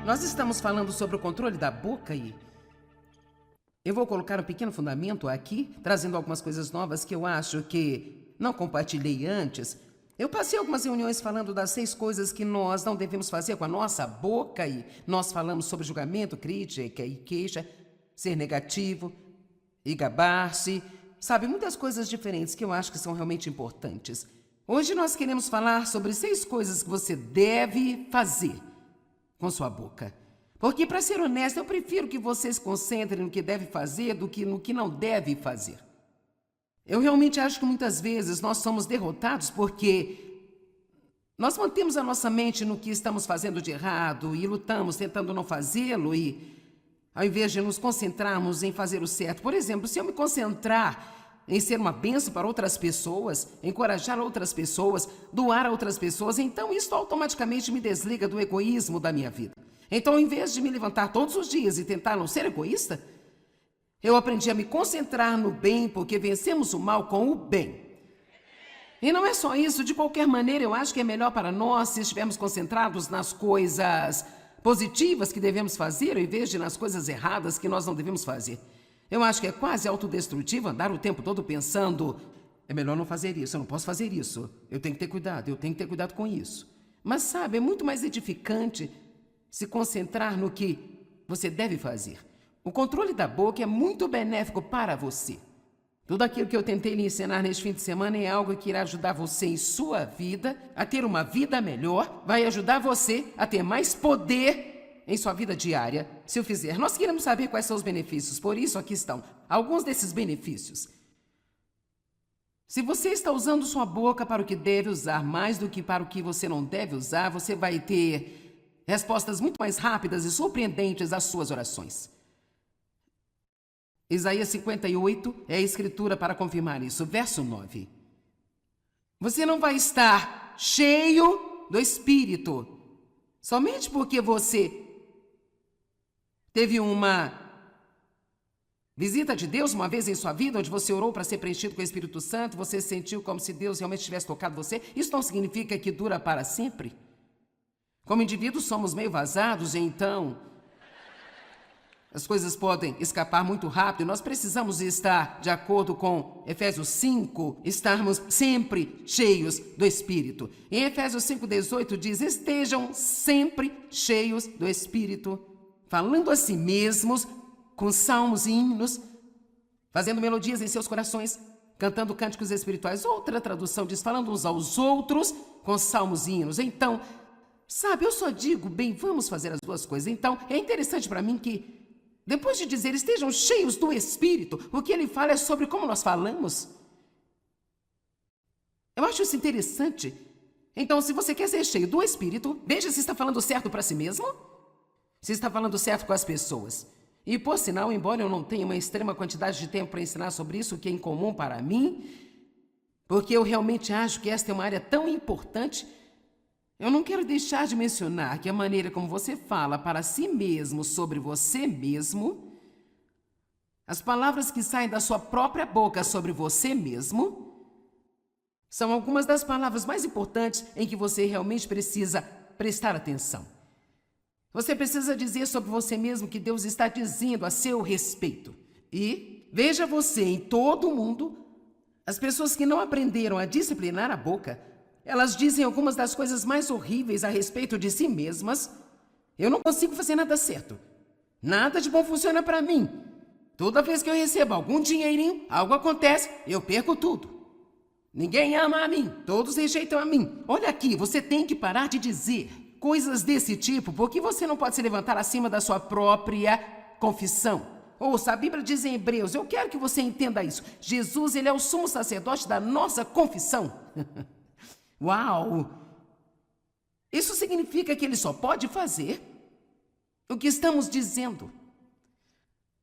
Nós estamos falando sobre o controle da boca e eu vou colocar um pequeno fundamento aqui, trazendo algumas coisas novas que eu acho que não compartilhei antes. Eu passei algumas reuniões falando das 6 coisas que nós não devemos fazer com a nossa boca e nós falamos sobre julgamento, crítica e queixa, ser negativo e gabar-se, sabe, muitas coisas diferentes que eu acho que são realmente importantes. Hoje nós queremos falar sobre 6 coisas que você deve fazer com sua boca. Porque, para ser honesto, eu prefiro que você se concentre no que deve fazer do que no que não deve fazer. Eu realmente acho que muitas vezes nós somos derrotados porque nós mantemos a nossa mente no que estamos fazendo de errado e lutamos tentando não fazê-lo e, ao invés de nos concentrarmos em fazer o certo, por exemplo, se eu me concentrar em ser uma bênção para outras pessoas, encorajar outras pessoas, doar a outras pessoas, então isso automaticamente me desliga do egoísmo da minha vida. Então, ao invés de me levantar todos os dias e tentar não ser egoísta, eu aprendi a me concentrar no bem, porque vencemos o mal com o bem. E não é só isso, de qualquer maneira, eu acho que é melhor para nós se estivermos concentrados nas coisas positivas que devemos fazer, ao invés de nas coisas erradas que nós não devemos fazer. Eu acho que é quase autodestrutivo andar o tempo todo pensando, é melhor não fazer isso, eu não posso fazer isso, eu tenho que ter cuidado com isso. Mas sabe, é muito mais edificante se concentrar no que você deve fazer. O controle da boca é muito benéfico para você. Tudo aquilo que eu tentei lhe ensinar neste fim de semana é algo que irá ajudar você em sua vida a ter uma vida melhor, vai ajudar você a ter mais poder em sua vida diária, se eu fizer. Nós queremos saber quais são os benefícios, por isso aqui estão alguns desses benefícios. Se você está usando sua boca para o que deve usar mais do que para o que você não deve usar, você vai ter respostas muito mais rápidas e surpreendentes às suas orações. Isaías 58 é a escritura para confirmar isso. Verso 9. Você não vai estar cheio do Espírito somente porque você teve uma visita de Deus uma vez em sua vida, onde você orou para ser preenchido com o Espírito Santo, você sentiu como se Deus realmente tivesse tocado você. Isso não significa que dura para sempre. Como indivíduos somos meio vazados, então as coisas podem escapar muito rápido. Nós precisamos estar, de acordo com Efésios 5, estarmos sempre cheios do Espírito. Em Efésios 5:18 diz, estejam sempre cheios do Espírito, falando a si mesmos, com salmos e hinos, fazendo melodias em seus corações, cantando cânticos espirituais. Outra tradução diz, falando uns aos outros, com salmos e hinos. Então, sabe, eu só digo, bem, vamos fazer as duas coisas. Então, é interessante para mim que, depois de dizer, estejam cheios do Espírito, o que ele fala é sobre como nós falamos. Eu acho isso interessante. Então, se você quer ser cheio do Espírito, veja se está falando certo para si mesmo, se está falando certo com as pessoas. E, por sinal, embora eu não tenha uma extrema quantidade de tempo para ensinar sobre isso, o que é incomum para mim, porque eu realmente acho que esta é uma área tão importante, eu não quero deixar de mencionar que a maneira como você fala para si mesmo sobre você mesmo, as palavras que saem da sua própria boca sobre você mesmo, são algumas das palavras mais importantes em que você realmente precisa prestar atenção. Você precisa dizer sobre você mesmo o que Deus está dizendo a seu respeito. E veja você em todo o mundo, as pessoas que não aprenderam a disciplinar a boca, elas dizem algumas das coisas mais horríveis a respeito de si mesmas. Eu não consigo fazer nada certo. Nada de bom funciona para mim. Toda vez que eu recebo algum dinheirinho, algo acontece, eu perco tudo. Ninguém ama a mim, todos rejeitam a mim. Olha aqui, você tem que parar de dizer coisas desse tipo, porque você não pode se levantar acima da sua própria confissão. Ouça, a Bíblia diz em Hebreus, eu quero que você entenda isso. Jesus, ele é o sumo sacerdote da nossa confissão. Uau! Isso significa que ele só pode fazer o que estamos dizendo.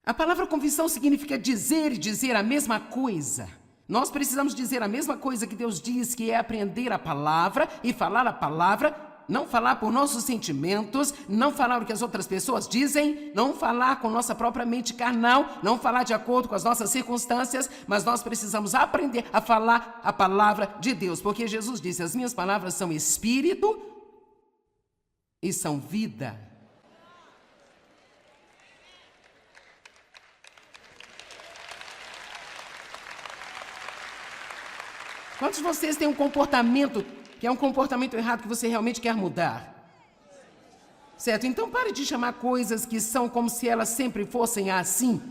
A palavra confissão significa dizer e dizer a mesma coisa. Nós precisamos dizer a mesma coisa que Deus diz, que é aprender a palavra e falar a palavra, não falar por nossos sentimentos, não falar o que as outras pessoas dizem, não falar com nossa própria mente carnal, não falar de acordo com as nossas circunstâncias, mas nós precisamos aprender a falar a palavra de Deus, porque Jesus disse, as minhas palavras são espírito e são vida. Quantos de vocês têm um comportamento que é um comportamento errado que você realmente quer mudar? Certo? Então pare de chamar coisas que são como se elas sempre fossem assim.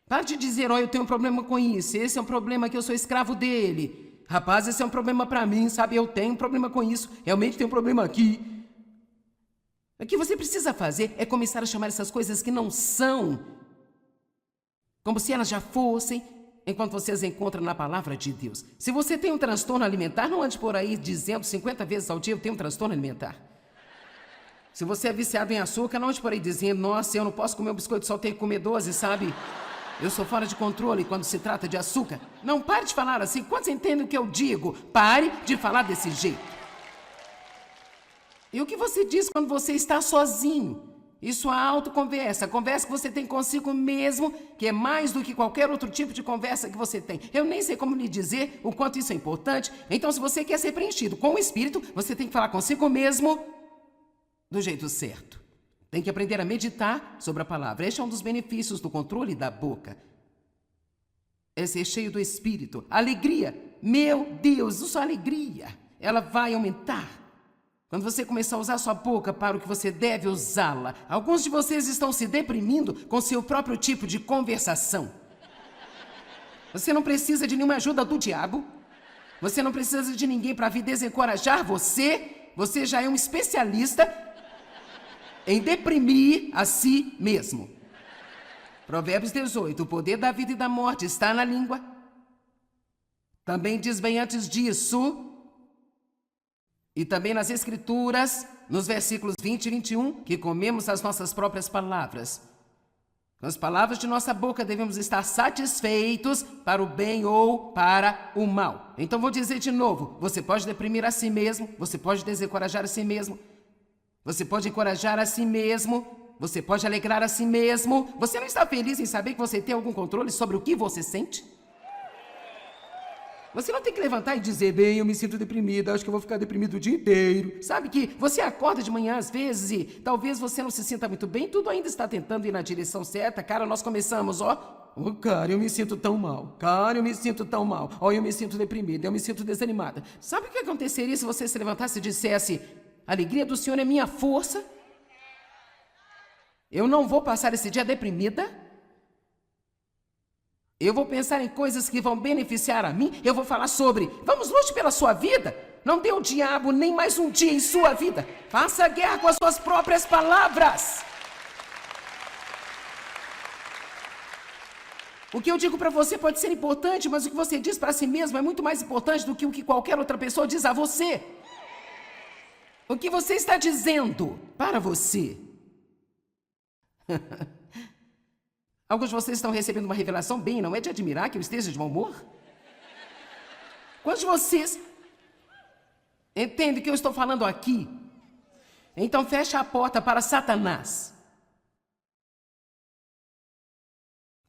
Pare de dizer, eu tenho um problema com isso, esse é um problema que eu sou escravo dele. Rapaz, esse é um problema pra mim, sabe? Eu tenho um problema com isso, realmente tenho um problema aqui. O que você precisa fazer é começar a chamar essas coisas que não são, como se elas já fossem, enquanto você as encontra na palavra de Deus. Se você tem um transtorno alimentar, não ande por aí dizendo 50 vezes ao dia, eu tenho um transtorno alimentar. Se você é viciado em açúcar, não ande por aí dizendo, nossa, eu não posso comer um biscoito, só tenho que comer 12, sabe? Eu sou fora de controle quando se trata de açúcar. Não pare de falar assim. Quantos entendem o que eu digo? Pare de falar desse jeito. E o que você diz quando você está sozinho? Isso é autoconversa. A conversa que você tem consigo mesmo, que é mais do que qualquer outro tipo de conversa que você tem. Eu nem sei como lhe dizer o quanto isso é importante. Então, se você quer ser preenchido com o Espírito, você tem que falar consigo mesmo do jeito certo. Tem que aprender a meditar sobre a palavra. Este é um dos benefícios do controle da boca. É ser cheio do Espírito. Alegria. Meu Deus, isso é alegria. Ela vai aumentar. Quando você começar a usar sua boca para o que você deve usá-la. Alguns de vocês estão se deprimindo com seu próprio tipo de conversação. Você não precisa de nenhuma ajuda do diabo. Você não precisa de ninguém para vir desencorajar você. Você já é um especialista em deprimir a si mesmo. Provérbios 18, o poder da vida e da morte está na língua. Também diz bem antes disso, e também nas Escrituras, nos versículos 20 e 21, que comemos as nossas próprias palavras. Com as palavras de nossa boca devemos estar satisfeitos para o bem ou para o mal. Então vou dizer de novo, você pode deprimir a si mesmo, você pode desencorajar a si mesmo, você pode encorajar a si mesmo, você pode alegrar a si mesmo. Você não está feliz em saber que você tem algum controle sobre o que você sente? Você não tem que levantar e dizer, bem, eu me sinto deprimida, acho que eu vou ficar deprimido o dia inteiro. Sabe que você acorda de manhã às vezes e talvez você não se sinta muito bem, tudo ainda está tentando ir na direção certa. Cara, nós começamos, cara, eu me sinto tão mal. Cara, eu me sinto tão mal. Eu me sinto deprimida, eu me sinto desanimada. Sabe o que aconteceria se você se levantasse e dissesse, a alegria do Senhor é minha força? Eu não vou passar esse dia deprimida. Eu vou pensar em coisas que vão beneficiar a mim. Eu vou falar sobre, vamos lute pela sua vida. Não dê ao diabo nem mais um dia em sua vida. Faça guerra com as suas próprias palavras. O que eu digo para você pode ser importante, mas o que você diz para si mesmo é muito mais importante do que o que qualquer outra pessoa diz a você. O que você está dizendo para você? Alguns de vocês estão recebendo uma revelação bem, não é de admirar que eu esteja de mau humor? Quantos de vocês entendem o que eu estou falando aqui? Então fecha a porta para Satanás.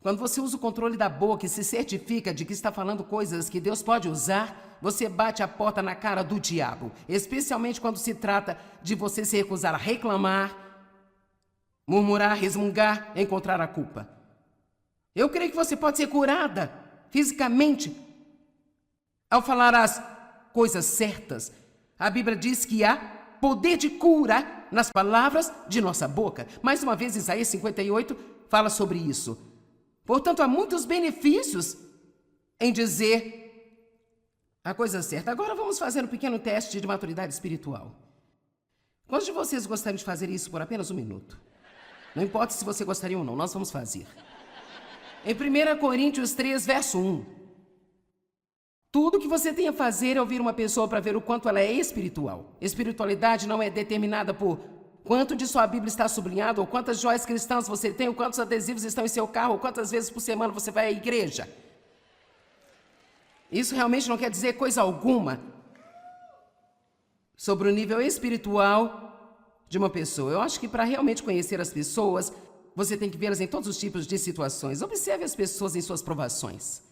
Quando você usa o controle da boca e se certifica de que está falando coisas que Deus pode usar, você bate a porta na cara do diabo. Especialmente quando se trata de você se recusar a reclamar, murmurar, resmungar, encontrar a culpa. Eu creio que você pode ser curada fisicamente ao falar as coisas certas. A Bíblia diz que há poder de cura nas palavras de nossa boca. Mais uma vez, Isaías 58 fala sobre isso. Portanto, há muitos benefícios em dizer a coisa certa. Agora vamos fazer um pequeno teste de maturidade espiritual. Quantos de vocês gostariam de fazer isso por apenas um minuto? Não importa se você gostaria ou não, nós vamos fazer. Em 1 Coríntios 3, verso 1. Tudo que você tem a fazer é ouvir uma pessoa para ver o quanto ela é espiritual. Espiritualidade não é determinada por quanto de sua Bíblia está sublinhado, ou quantas joias cristãs você tem, ou quantos adesivos estão em seu carro, ou quantas vezes por semana você vai à igreja. Isso realmente não quer dizer coisa alguma sobre o nível espiritual de uma pessoa. Eu acho que para realmente conhecer as pessoas, você tem que vê-las em todos os tipos de situações. Observe as pessoas em suas provações.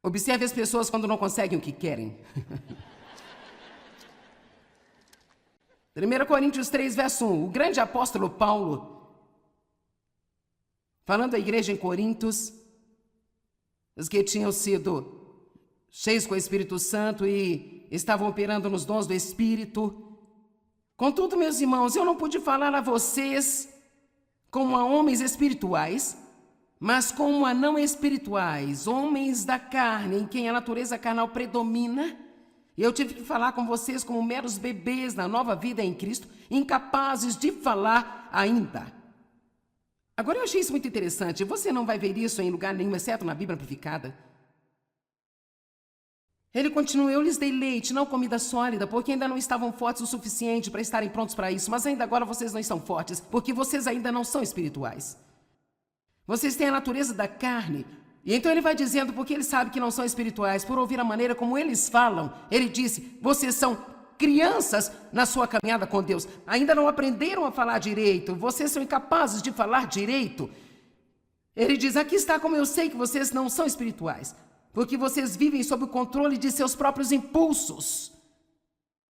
Observe as pessoas quando não conseguem o que querem. 1 Coríntios 3, verso 1. O grande apóstolo Paulo, falando à igreja em Corintos, os que tinham sido cheios com o Espírito Santo e estavam operando nos dons do Espírito. Contudo, meus irmãos, eu não pude falar a vocês como a homens espirituais, mas como a não espirituais, homens da carne, em quem a natureza carnal predomina. E eu tive que falar com vocês como meros bebês na nova vida em Cristo, incapazes de falar ainda. Agora eu achei isso muito interessante. Você não vai ver isso em lugar nenhum, exceto na Bíblia Amplificada. Ele continua: eu lhes dei leite, não comida sólida, porque ainda não estavam fortes o suficiente para estarem prontos para isso. Mas ainda agora vocês não estão fortes, porque vocês ainda não são espirituais. Vocês têm a natureza da carne. E então ele vai dizendo, porque ele sabe que não são espirituais, por ouvir a maneira como eles falam. Ele disse: vocês são crianças na sua caminhada com Deus. Ainda não aprenderam a falar direito. Vocês são incapazes de falar direito. Ele diz: aqui está como eu sei que vocês não são espirituais. Porque vocês vivem sob o controle de seus próprios impulsos.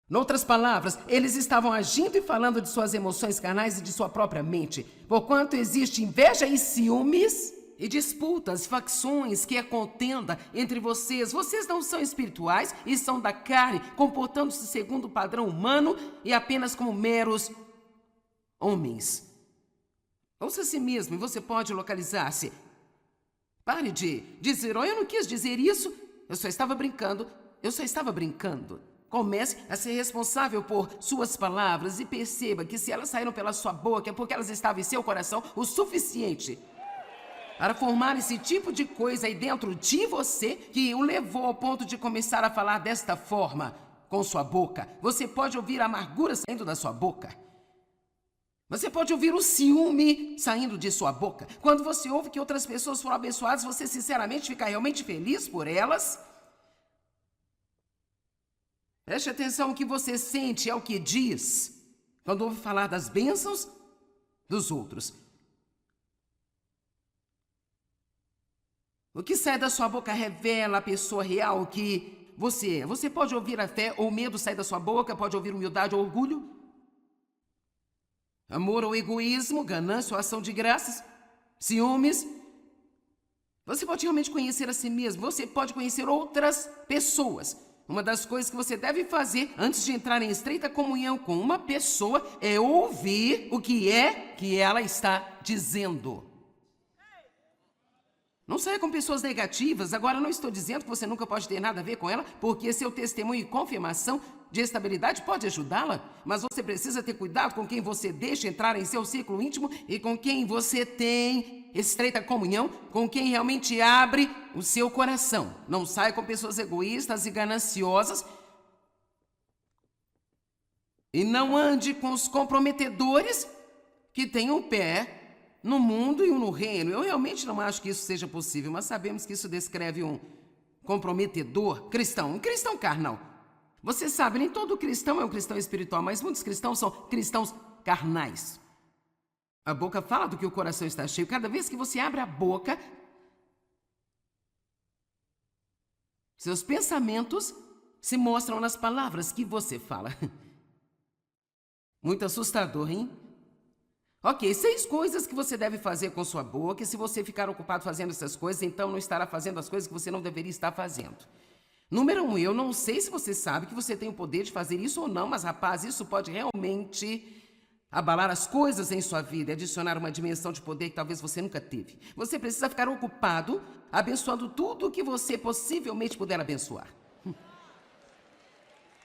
Noutras palavras, eles estavam agindo e falando de suas emoções carnais e de sua própria mente. Porquanto existe inveja e ciúmes e disputas, facções, que é contenda entre vocês. Vocês não são espirituais e são da carne, comportando-se segundo o padrão humano e apenas como meros homens. Ouça a si mesmo e você pode localizar-se. Pare de dizer: oh, eu não quis dizer isso, eu só estava brincando. Comece a ser responsável por suas palavras e perceba que se elas saíram pela sua boca é porque elas estavam em seu coração o suficiente para formar esse tipo de coisa aí dentro de você que o levou ao ponto de começar a falar desta forma com sua boca. Você pode ouvir a amargura saindo da sua boca. Você pode ouvir o ciúme saindo de sua boca. Quando você ouve que outras pessoas foram abençoadas, você sinceramente fica realmente feliz por elas? Preste atenção, o que você sente é o que diz quando ouve falar das bênçãos dos outros. O que sai da sua boca revela a pessoa real que você é. Você pode ouvir a fé ou medo sair da sua boca, pode ouvir humildade ou orgulho, amor ou egoísmo, ganância ou ação de graças, ciúmes. Você pode realmente conhecer a si mesmo, você pode conhecer outras pessoas. Uma das coisas que você deve fazer antes de entrar em estreita comunhão com uma pessoa é ouvir o que é que ela está dizendo. Não saia com pessoas negativas. Agora, não estou dizendo que você nunca pode ter nada a ver com ela, porque seu testemunho e confirmação de estabilidade pode ajudá-la, mas você precisa ter cuidado com quem você deixa entrar em seu círculo íntimo e com quem você tem estreita comunhão, com quem realmente abre o seu coração. Não saia com pessoas egoístas e gananciosas e não ande com os comprometedores que têm um pé no mundo e um no reino. Eu realmente não acho que isso seja possível, mas sabemos que isso descreve um comprometedor cristão, um cristão carnal. Você sabe, nem todo cristão é um cristão espiritual, mas muitos cristãos são cristãos carnais. A boca fala do que o coração está cheio. Cada vez que você abre a boca, seus pensamentos se mostram nas palavras que você fala. Muito assustador, hein? Ok, 6 coisas que você deve fazer com sua boca, e se você ficar ocupado fazendo essas coisas, então não estará fazendo as coisas que você não deveria estar fazendo. Número 1, eu não sei se você sabe que você tem o poder de fazer isso ou não, mas rapaz, isso pode realmente abalar as coisas em sua vida e adicionar uma dimensão de poder que talvez você nunca teve. Você precisa ficar ocupado abençoando tudo o que você possivelmente puder abençoar.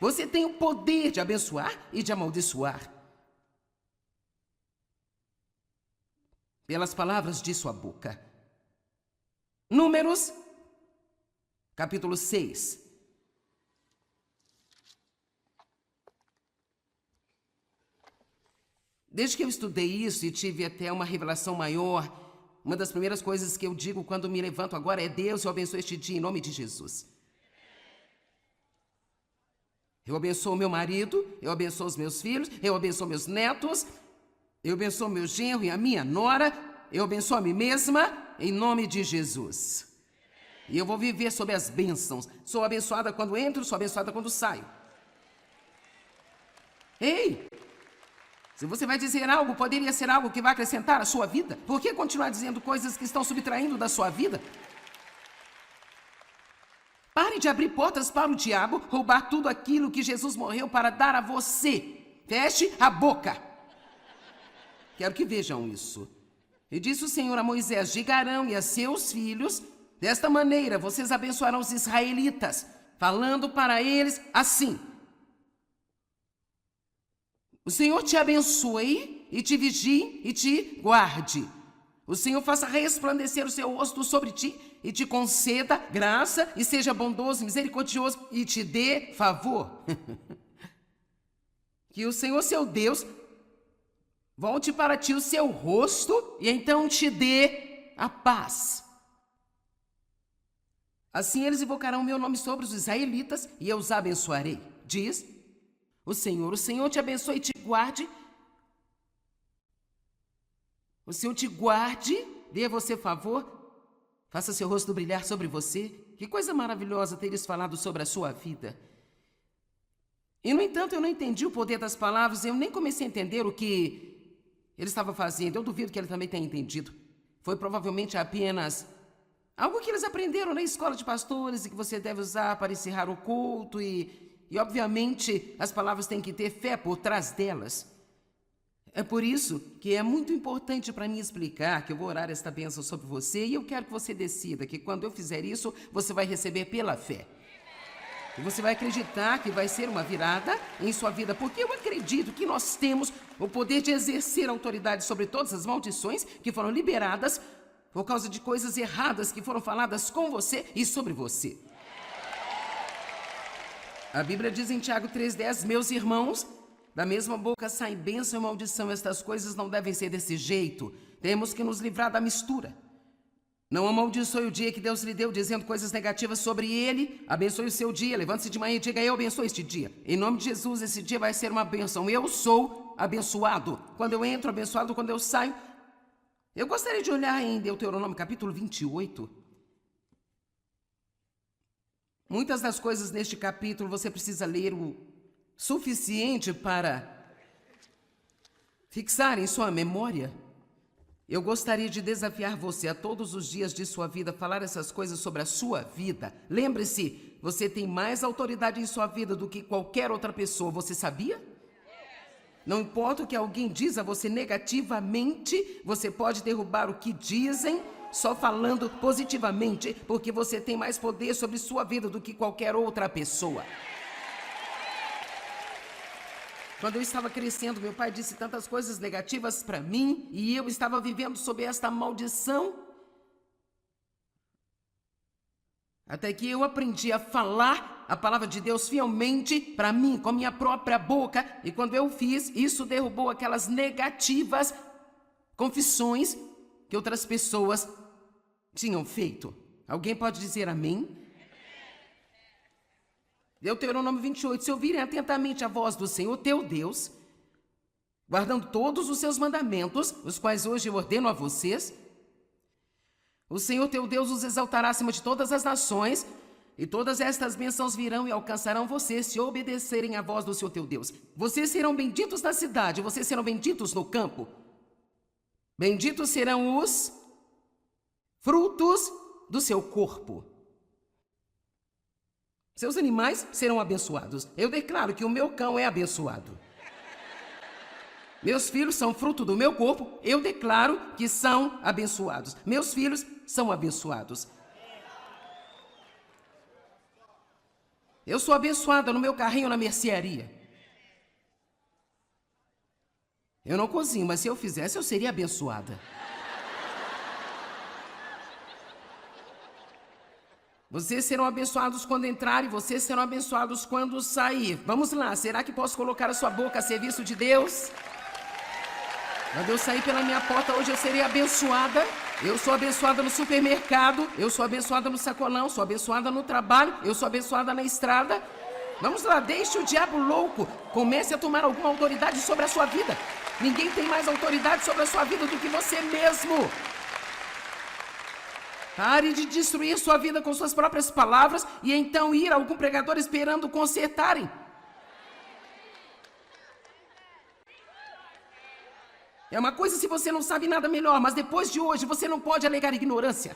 Você tem o poder de abençoar e de amaldiçoar pelas palavras de sua boca. Números, capítulo 6. Desde que eu estudei isso e tive até uma revelação maior, uma das primeiras coisas que eu digo quando me levanto agora é: Deus, eu abençoo este dia em nome de Jesus. Eu abençoo meu marido, eu abençoo os meus filhos, eu abençoo meus netos, eu abençoo meu genro e a minha nora, eu abençoo a mim mesma em nome de Jesus. E eu vou viver sob as bênçãos. Sou abençoada quando entro, sou abençoada quando saio. Ei! Se você vai dizer algo, poderia ser algo que vai acrescentar à sua vida. Por que continuar dizendo coisas que estão subtraindo da sua vida? Pare de abrir portas para o diabo roubar tudo aquilo que Jesus morreu para dar a você. Feche a boca. Quero que vejam isso. E disse o Senhor a Moisés: diga a Arão e a seus filhos, desta maneira vocês abençoarão os israelitas, falando para eles assim: o Senhor te abençoe e te vigie e te guarde. O Senhor faça resplandecer o seu rosto sobre ti e te conceda graça e seja bondoso e misericordioso e te dê favor. Que o Senhor, seu Deus, volte para ti o seu rosto e então te dê a paz. Assim eles invocarão o meu nome sobre os israelitas e eu os abençoarei. Diz o Senhor te abençoe e te guarde. O Senhor te guarde, dê a você favor, faça seu rosto brilhar sobre você. Que coisa maravilhosa ter isso falado sobre a sua vida. E, no entanto, eu não entendi o poder das palavras, eu nem comecei a entender o que ele estava fazendo. Eu duvido que ele também tenha entendido. Foi provavelmente apenas algo que eles aprenderam na escola de pastores e que você deve usar para encerrar o culto e obviamente, as palavras têm que ter fé por trás delas. É por isso que é muito importante para mim explicar que eu vou orar esta bênção sobre você e eu quero que você decida que quando eu fizer isso, você vai receber pela fé. E você vai acreditar que vai ser uma virada em sua vida, porque eu acredito que nós temos o poder de exercer autoridade sobre todas as maldições que foram liberadas por causa de coisas erradas que foram faladas com você e sobre você. A Bíblia diz em Tiago 3,10, meus irmãos, da mesma boca saem bênção e maldição, estas coisas não devem ser desse jeito. Temos que nos livrar da mistura. Não amaldiçoe o dia que Deus lhe deu, dizendo coisas negativas sobre ele. Abençoe o seu dia, levante-se de manhã e diga, eu abençoo este dia. Em nome de Jesus, esse dia vai ser uma bênção. Eu sou abençoado. Quando eu entro, abençoado. Quando eu saio. Eu gostaria de olhar em Deuteronômio capítulo 28. Muitas das coisas neste capítulo você precisa ler o suficiente para fixar em sua memória. Eu gostaria de desafiar você a todos os dias de sua vida falar essas coisas sobre a sua vida. Lembre-se, você tem mais autoridade em sua vida do que qualquer outra pessoa. Você sabia? Não importa o que alguém diz a você negativamente, você pode derrubar o que dizem só falando positivamente, porque você tem mais poder sobre sua vida do que qualquer outra pessoa. Quando eu estava crescendo, meu pai disse tantas coisas negativas para mim e eu estava vivendo sob esta maldição. Até que eu aprendi a falar a palavra de Deus fielmente para mim, com a minha própria boca. E quando eu fiz, isso derrubou aquelas negativas confissões que outras pessoas tinham feito. Alguém pode dizer amém? Deuteronômio 28, se ouvirem atentamente a voz do Senhor teu Deus, guardando todos os seus mandamentos, os quais hoje eu ordeno a vocês, o Senhor teu Deus os exaltará acima de todas as nações, e todas estas bênçãos virão e alcançarão vocês se obedecerem à voz do Senhor teu Deus. Vocês serão benditos na cidade, vocês serão benditos no campo. Benditos serão os frutos do seu corpo. Seus animais serão abençoados. Eu declaro que o meu cão é abençoado. Meus filhos são fruto do meu corpo. Eu declaro que são abençoados. Meus filhos são abençoados. Eu sou abençoada no meu carrinho na mercearia. Eu não cozinho, mas se eu fizesse, eu seria abençoada. Vocês serão abençoados quando entrar e vocês serão abençoados quando sair. Vamos lá, será que posso colocar a sua boca a serviço de Deus? Quando eu sair pela minha porta hoje eu serei abençoada. Eu sou abençoada no supermercado, eu sou abençoada no sacolão, sou abençoada no trabalho, eu sou abençoada na estrada. Vamos lá, deixe o diabo louco. Comece a tomar alguma autoridade sobre a sua vida. Ninguém tem mais autoridade sobre a sua vida do que você mesmo. Pare de destruir sua vida com suas próprias palavras e então ir a algum pregador esperando consertarem. É uma coisa se você não sabe nada melhor, mas depois de hoje você não pode alegar ignorância.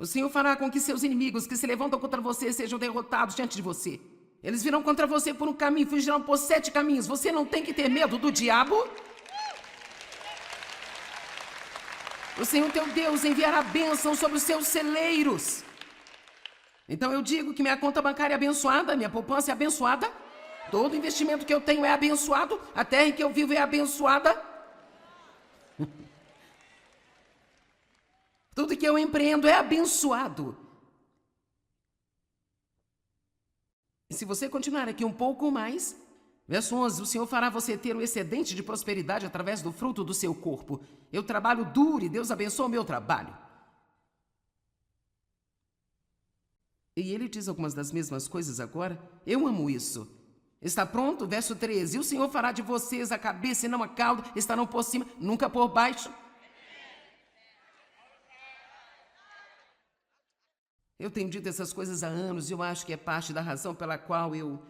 O Senhor fará com que seus inimigos que se levantam contra você sejam derrotados diante de você. Eles virão contra você por um caminho, fugirão por 7 caminhos. Você não tem que ter medo do diabo. O Senhor teu Deus enviará bênção sobre os seus celeiros. Então eu digo que minha conta bancária é abençoada, minha poupança é abençoada, todo investimento que eu tenho é abençoado, a terra em que eu vivo é abençoada. Tudo que eu empreendo é abençoado. E se você continuar aqui um pouco mais, verso 11, o Senhor fará você ter um excedente de prosperidade através do fruto do seu corpo. Eu trabalho duro e Deus abençoa o meu trabalho. E ele diz algumas das mesmas coisas agora. Eu amo isso. Está pronto? Verso 13. O Senhor fará de vocês a cabeça e não a cauda, estarão por cima, nunca por baixo. Eu tenho dito essas coisas há anos e eu acho que é parte da razão pela qual eu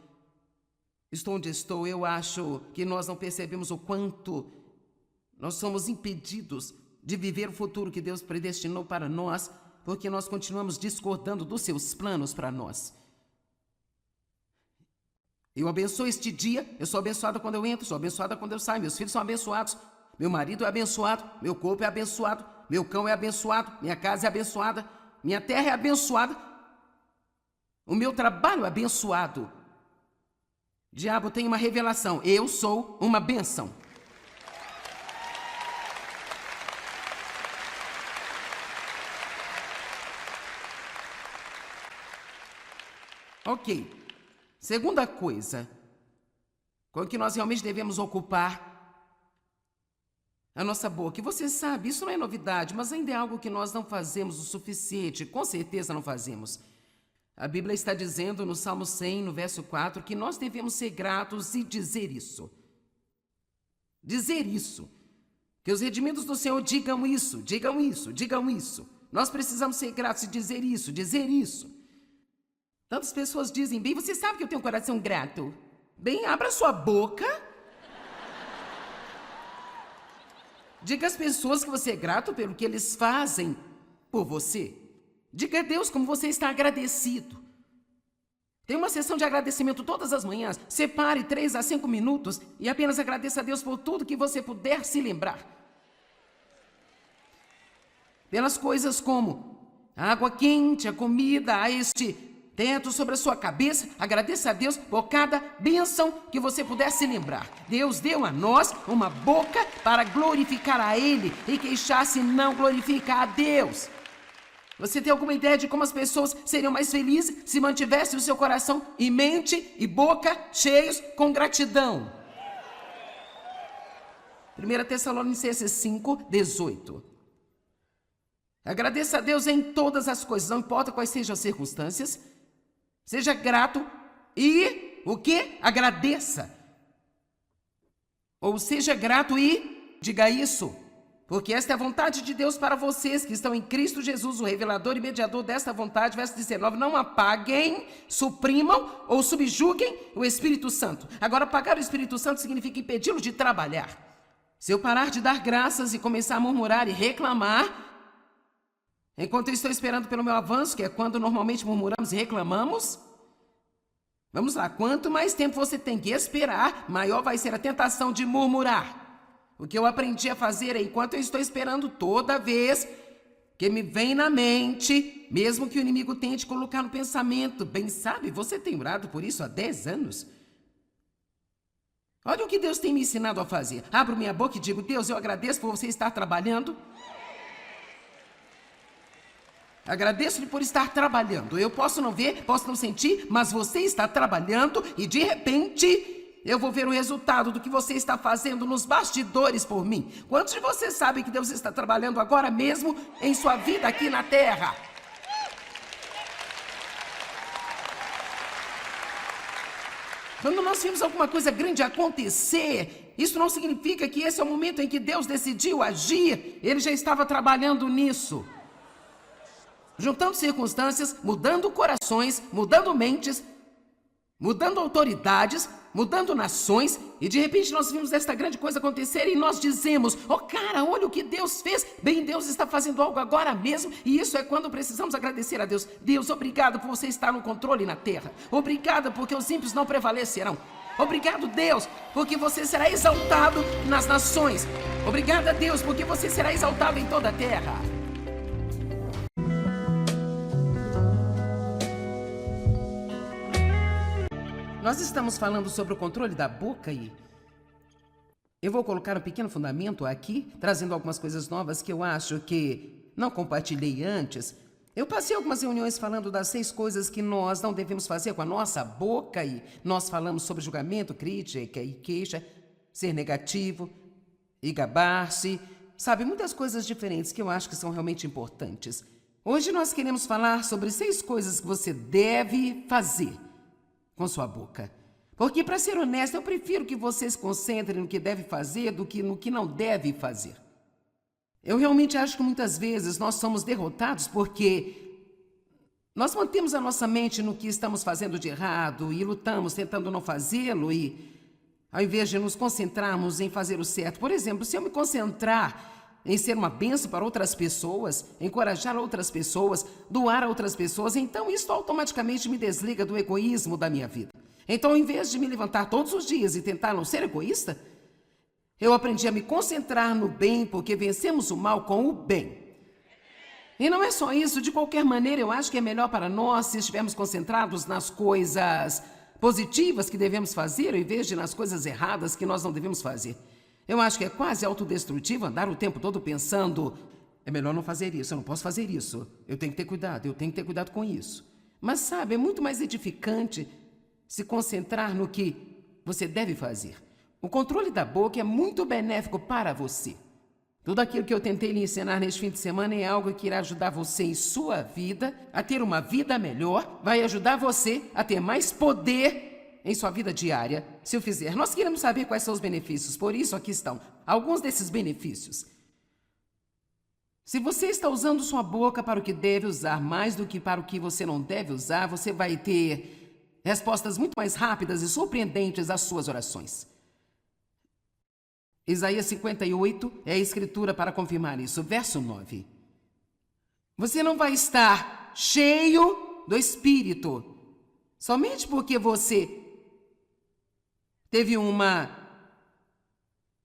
estou onde estou. Eu acho que nós não percebemos o quanto nós somos impedidos de viver o futuro que Deus predestinou para nós, porque nós continuamos discordando dos seus planos para nós. Eu abençoo este dia, eu sou abençoada quando eu entro, sou abençoada quando eu saio, meus filhos são abençoados, meu marido é abençoado, meu corpo é abençoado, meu cão é abençoado, minha casa é abençoada, minha terra é abençoada, o meu trabalho é abençoado. Diabo tem uma revelação, eu sou uma bênção. Ok. Segunda coisa com que nós realmente devemos ocupar a nossa boca. E você sabe, isso não é novidade, mas ainda é algo que nós não fazemos o suficiente. Com certeza não fazemos. A Bíblia está dizendo no Salmo 100, no verso 4, que nós devemos ser gratos e dizer isso. Dizer isso. Que os redimidos do Senhor digam isso, digam isso, digam isso. Nós precisamos ser gratos e dizer isso, dizer isso. Tantas pessoas dizem, bem, você sabe que eu tenho um coração grato. Bem, abra sua boca. Diga às pessoas que você é grato pelo que eles fazem por você. Diga a Deus como você está agradecido. Tem uma sessão de agradecimento todas as manhãs. Separe 3 a 5 minutos e apenas agradeça a Deus por tudo que você puder se lembrar. Pelas coisas como a água quente, a comida, a este teto sobre a sua cabeça, agradeça a Deus por cada bênção que você puder se lembrar. Deus deu a nós uma boca para glorificar a Ele e queixar-se não glorificar a Deus. Você tem alguma ideia de como as pessoas seriam mais felizes se mantivessem o seu coração e mente e boca cheios com gratidão? 1 Tessalonicenses 5, 18. Agradeça a Deus em todas as coisas, não importa quais sejam as circunstâncias. Seja grato e o que? Agradeça. Ou seja grato e diga isso. Porque esta é a vontade de Deus para vocês que estão em Cristo Jesus, o revelador e mediador desta vontade. Verso 19, não apaguem, suprimam ou subjuguem o Espírito Santo. Agora, apagar o Espírito Santo significa impedi-lo de trabalhar. Se eu parar de dar graças e começar a murmurar e reclamar, enquanto eu estou esperando pelo meu avanço, que é quando normalmente murmuramos e reclamamos, vamos lá, quanto mais tempo você tem que esperar, maior vai ser a tentação de murmurar. O que eu aprendi a fazer é, enquanto eu estou esperando, toda vez que me vem na mente, mesmo que o inimigo tente colocar no pensamento, bem sabe, você tem orado por isso há 10 anos. Olha o que Deus tem me ensinado a fazer. Abro minha boca e digo, Deus, eu agradeço por você estar trabalhando. Agradeço-lhe por estar trabalhando. Eu posso não ver, posso não sentir, mas você está trabalhando e de repente eu vou ver o resultado do que você está fazendo nos bastidores por mim. Quantos de vocês sabem que Deus está trabalhando agora mesmo em sua vida aqui na terra? Quando nós vimos alguma coisa grande acontecer, isso não significa que esse é o momento em que Deus decidiu agir. Ele já estava trabalhando nisso. Juntando circunstâncias, mudando corações, mudando mentes, mudando autoridades, mudando nações, e de repente nós vimos esta grande coisa acontecer e nós dizemos: oh cara, olha o que Deus fez, bem, Deus está fazendo algo agora mesmo, e isso é quando precisamos agradecer a Deus. Deus, obrigado por você estar no controle na terra, obrigado porque os ímpios não prevalecerão, obrigado, Deus, porque você será exaltado nas nações, obrigado, Deus, porque você será exaltado em toda a terra. Nós estamos falando sobre o controle da boca e eu vou colocar um pequeno fundamento aqui, trazendo algumas coisas novas que eu acho que não compartilhei antes. Eu passei algumas reuniões falando das 6 coisas que nós não devemos fazer com a nossa boca e nós falamos sobre julgamento, crítica e queixa, ser negativo e gabar-se, sabe, muitas coisas diferentes que eu acho que são realmente importantes. Hoje nós queremos falar sobre 6 coisas que você deve fazer com sua boca. Porque, para ser honesto, eu prefiro que você se concentre no que deve fazer do que no que não deve fazer. Eu realmente acho que muitas vezes nós somos derrotados porque nós mantemos a nossa mente no que estamos fazendo de errado e lutamos tentando não fazê-lo e, ao invés de nos concentrarmos em fazer o certo, por exemplo, se eu me concentrar em ser uma bênção para outras pessoas, encorajar outras pessoas, doar a outras pessoas, então isso automaticamente me desliga do egoísmo da minha vida. Então, ao invés de me levantar todos os dias e tentar não ser egoísta, eu aprendi a me concentrar no bem, porque vencemos o mal com o bem. E não é só isso, de qualquer maneira, eu acho que é melhor para nós se estivermos concentrados nas coisas positivas que devemos fazer, ao invés de nas coisas erradas que nós não devemos fazer. Eu acho que é quase autodestrutivo andar o tempo todo pensando: é melhor não fazer isso, eu não posso fazer isso, eu tenho que ter cuidado com isso. Mas sabe, é muito mais edificante se concentrar no que você deve fazer. O controle da boca é muito benéfico para você. Tudo aquilo que eu tentei lhe ensinar neste fim de semana é algo que irá ajudar você em sua vida a ter uma vida melhor, vai ajudar você a ter mais poder em sua vida diária, se eu fizer. Nós queremos saber quais são os benefícios, por isso aqui estão alguns desses benefícios. Se você está usando sua boca para o que deve usar mais do que para o que você não deve usar, você vai ter respostas muito mais rápidas e surpreendentes às suas orações. Isaías 58 é a escritura para confirmar isso, verso 9. Você não vai estar cheio do Espírito somente porque você teve uma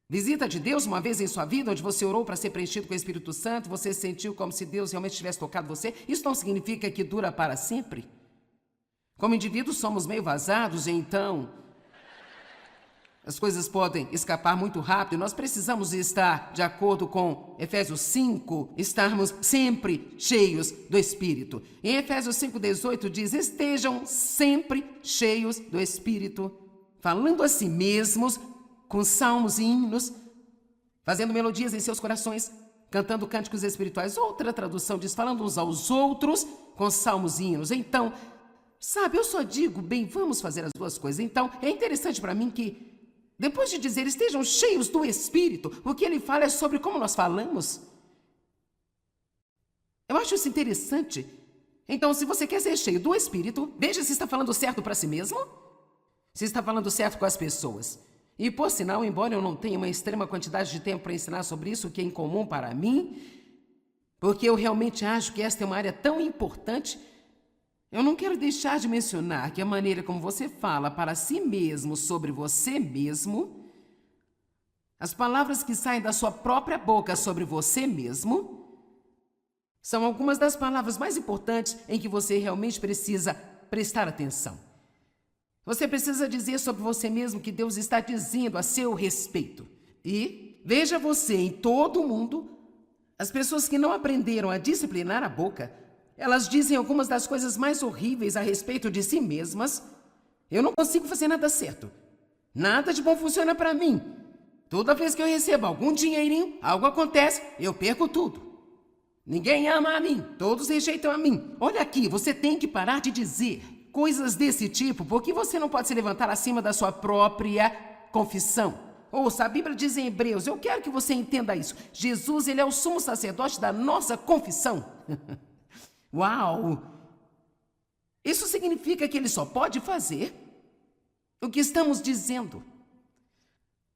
visita de Deus uma vez em sua vida, onde você orou para ser preenchido com o Espírito Santo, você sentiu como se Deus realmente tivesse tocado você. Isso não significa que dura para sempre. Como indivíduos somos meio vazados, então as coisas podem escapar muito rápido e nós precisamos estar, de acordo com Efésios 5, estarmos sempre cheios do Espírito. Em Efésios 5,18 diz: estejam sempre cheios do Espírito, falando a si mesmos com salmos e hinos, fazendo melodias em seus corações, cantando cânticos espirituais. Outra tradução diz: falando uns aos outros com salmos e hinos. Então, sabe, eu só digo, bem, vamos fazer as duas coisas. Então, é interessante para mim que, depois de dizer estejam cheios do Espírito, o que ele fala é sobre como nós falamos. Eu acho isso interessante. Então, se você quer ser cheio do Espírito, veja se está falando certo para si mesmo, se está falando certo com as pessoas. E, por sinal, embora eu não tenha uma extrema quantidade de tempo para ensinar sobre isso, que é incomum para mim, porque eu realmente acho que esta é uma área tão importante, eu não quero deixar de mencionar que a maneira como você fala para si mesmo sobre você mesmo, as palavras que saem da sua própria boca sobre você mesmo, são algumas das palavras mais importantes em que você realmente precisa prestar atenção. Você precisa dizer sobre você mesmo o que Deus está dizendo a seu respeito. E veja você em todo o mundo, as pessoas que não aprenderam a disciplinar a boca, elas dizem algumas das coisas mais horríveis a respeito de si mesmas. Eu não consigo fazer nada certo. Nada de bom funciona para mim. Toda vez que eu recebo algum dinheirinho, algo acontece, eu perco tudo. Ninguém ama a mim, todos rejeitam a mim. Olha aqui, você tem que parar de dizer coisas desse tipo, porque você não pode se levantar acima da sua própria confissão. Ouça, a Bíblia diz em Hebreus, eu quero que você entenda isso. Jesus, ele é o sumo sacerdote da nossa confissão. Uau! Isso significa que ele só pode fazer o que estamos dizendo.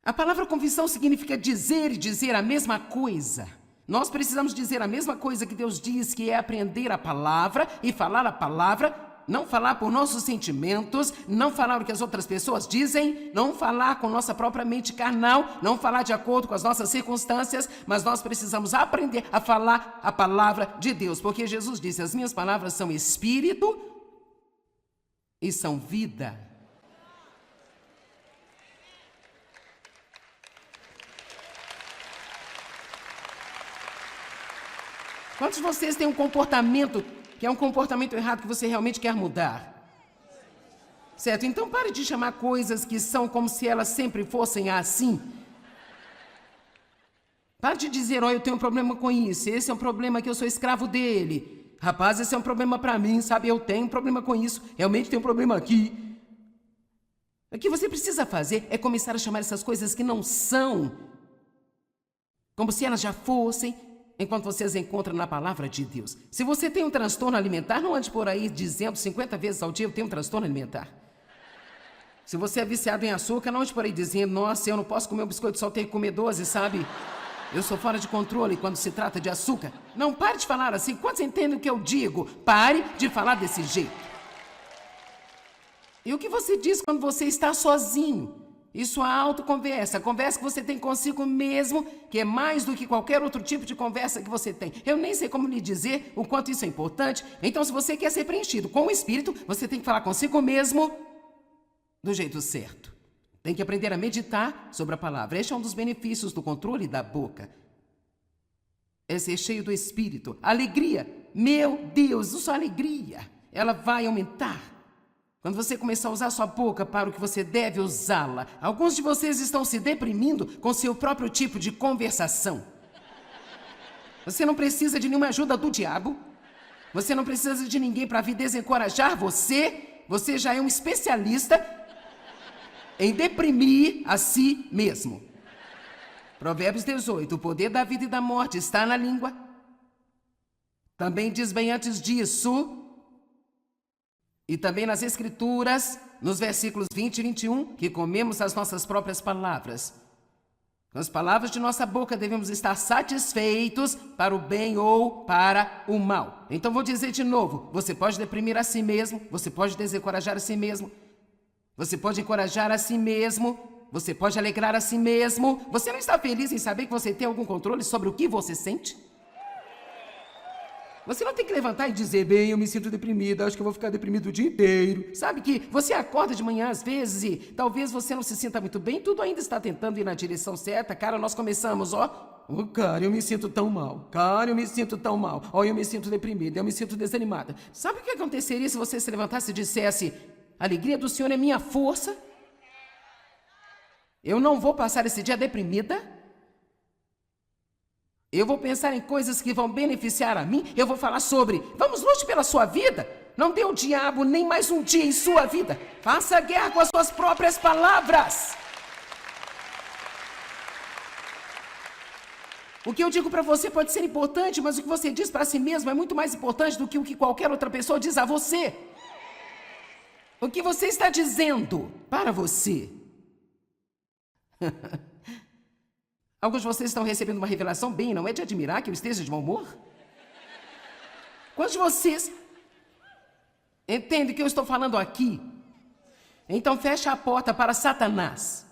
A palavra confissão significa dizer e dizer a mesma coisa. Nós precisamos dizer a mesma coisa que Deus diz, que é aprender a palavra e falar a palavra. Não falar por nossos sentimentos, não falar o que as outras pessoas dizem, não falar com nossa própria mente carnal, não falar de acordo com as nossas circunstâncias, mas nós precisamos aprender a falar a palavra de Deus, porque Jesus disse: as minhas palavras são espírito e são vida. Quantos de vocês têm um comportamento que é um comportamento errado que você realmente quer mudar? Certo? Então pare de chamar coisas que são como se elas sempre fossem assim. Pare de dizer: eu tenho um problema com isso, esse é um problema que eu sou escravo dele. Rapaz, esse é um problema para mim, sabe? Eu tenho um problema com isso, realmente tenho um problema aqui. O que você precisa fazer é começar a chamar essas coisas que não são, como se elas já fossem, enquanto você as encontra na palavra de Deus. Se você tem um transtorno alimentar, não ande por aí dizendo 50 vezes ao dia: eu tenho um transtorno alimentar. Se você é viciado em açúcar, não ande por aí dizendo: nossa, eu não posso comer um biscoito, só tenho que comer 12, sabe? Eu sou fora de controle quando se trata de açúcar. Não, pare de falar assim. Quantos entendem o que eu digo? Pare de falar desse jeito. E o que você diz quando você está sozinho? Isso é autoconversa, a conversa que você tem consigo mesmo, que é mais do que qualquer outro tipo de conversa que você tem. Eu nem sei como lhe dizer o quanto isso é importante. Então, se você quer ser preenchido com o Espírito, você tem que falar consigo mesmo do jeito certo. Tem que aprender a meditar sobre a palavra. Este é um dos benefícios do controle da boca. É ser cheio do Espírito. Alegria, meu Deus, isso é alegria. Ela vai aumentar quando você começar a usar sua boca para o que você deve usá-la. Alguns de vocês estão se deprimindo com seu próprio tipo de conversação. Você não precisa de nenhuma ajuda do diabo. Você não precisa de ninguém para vir desencorajar você. Você já é um especialista em deprimir a si mesmo. Provérbios 18. O poder da vida e da morte está na língua. Também diz bem antes disso, e também nas Escrituras, nos versículos 20 e 21, que comemos as nossas próprias palavras. Com as palavras de nossa boca devemos estar satisfeitos para o bem ou para o mal. Então vou dizer de novo: você pode deprimir a si mesmo, você pode desencorajar a si mesmo, você pode encorajar a si mesmo, você pode alegrar a si mesmo. Você não está feliz em saber que você tem algum controle sobre o que você sente? Você não tem que levantar e dizer: bem, eu me sinto deprimida, acho que eu vou ficar deprimido o dia inteiro. Sabe que você acorda de manhã às vezes e talvez você não se sinta muito bem, tudo ainda está tentando ir na direção certa. Cara, nós começamos, cara, eu me sinto tão mal. Cara, eu me sinto tão mal. Eu me sinto deprimida, eu me sinto desanimada. Sabe o que aconteceria se você se levantasse e dissesse: a alegria do Senhor é minha força? Eu não vou passar esse dia deprimida. Eu vou pensar em coisas que vão beneficiar a mim. Eu vou falar sobre: vamos lute pela sua vida. Não dê ao diabo nem mais um dia em sua vida. Faça guerra com as suas próprias palavras. O que eu digo para você pode ser importante, mas o que você diz para si mesmo é muito mais importante do que o que qualquer outra pessoa diz a você. O que você está dizendo para você? Alguns de vocês estão recebendo uma revelação bem, não é de admirar que eu esteja de mau humor? Quantos de vocês entendem o que eu estou falando aqui? Então feche a porta para Satanás.